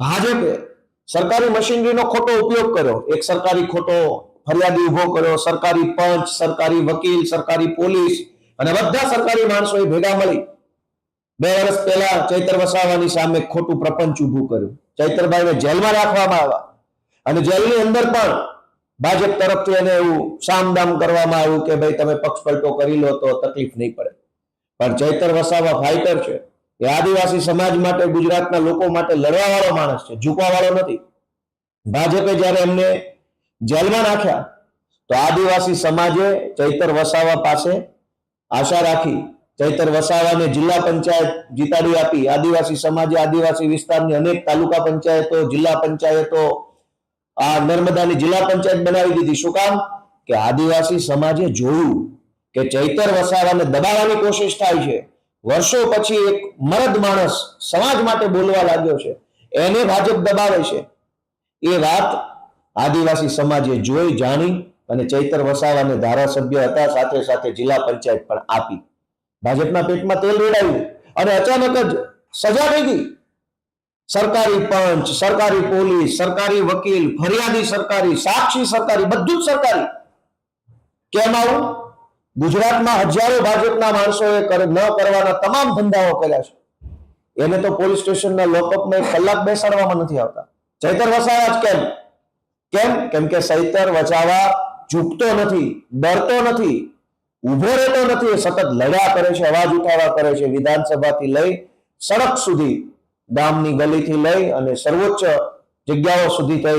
ભાજપે સરકારી મશીનરીનો ખોટો ઉપયોગ કર્યો, એક સરકારી ખોટો ફરિયાદી ઉભો કર્યો, સરકારી પંચ, સરકારી વકીલ, સરકારી પોલીસ અને બધા સરકારી માણસોએ ભેગા મળી 2 વર્ષ પહેલા ચૈતર વસાવાની સામે ખોટું પ્રપંચ ઊભું કર્યું. ચૈતરભાઈને જેલમાં રાખવામાં આવ્યા અને જેલની અંદર પણ ભાજપ તરફથી એને એવું સામદામ કરવામાં આવ્યું કે ભાઈ તમે પક્ષ પલટો કરી લો તો તકલીફ નહીં પડે. પણ ચૈતર વસાવા ફાઇટર છે. એ આદિવાસી સમાજ માટે, ગુજરાતના લોકો માટે લડવા વાળો માણસ છે, ઝૂકવા વાળો નથી. ભાજપે જ્યારે એમને જેલમાં નાખ્યા તો આદિવાસી સમાજે ચૈતર વસાવા પાસે આશા રાખી, ચૈતર વસાવાને જિલ્લા પંચાયત જીતાડી આપી. આદિવાસી સમાજે આદિવાસી વિસ્તારની અનેક તાલુકા પંચાયતો, જિલ્લા પંચાયતો, આ નર્મદાની જિલ્લા પંચાયત બનાવી દીધી. શું કામ? કે આદિવાસી સમાજે જોયું કે ચૈતર વસાવાને દબાવવાની કોશિશ થાય છે. વર્ષો પછી એક મરદ માણસ સમાજ માટે બોલવા લાગ્યો છે, એને ભાજપ દબાવે છે. એ વાત આદિવાસી સમાજે જોઈ, જાણી અને ચૈતર વસાવાને ધારાસભ્ય હતા, સાથે સાથે જિલ્લા પંચાયત પણ આપી. ભાજપના પેટમાં તેલ રેડાયું અને અચાનક જ સજા થઈ ગઈ. સરકારી પંચ, સરકારી પોલીસ, સરકારી વકીલ, ફરિયાદી સરકારી, સાક્ષી સરકારી, બધું જ સરકારી. કેમ આવું? ગુજરાતમાં હજારો ભાજપના માણસોએ ન કરવાના તમામ ધંધાઓ કર્યા છે. એને તો પોલીસ સ્ટેશનના લોકઅપમાં 1 કલાક બેસાડવામાં નથી આવતા. ચૈતર વસાવા જ કેમ? કેમ કે ચૈતર વસાવા ઝૂકતો નથી, ડરતો નથી, ઉભો રહેતો નથી. સતત લડ્યા કરે છે, અવાજ ઉઠાવવા કરે છે. વિધાનસભાથી લઈ સડક સુધી, ગામની ગલીથી લઈ અને સર્વોચ્ચ જગ્યાઓ સુધી થઈ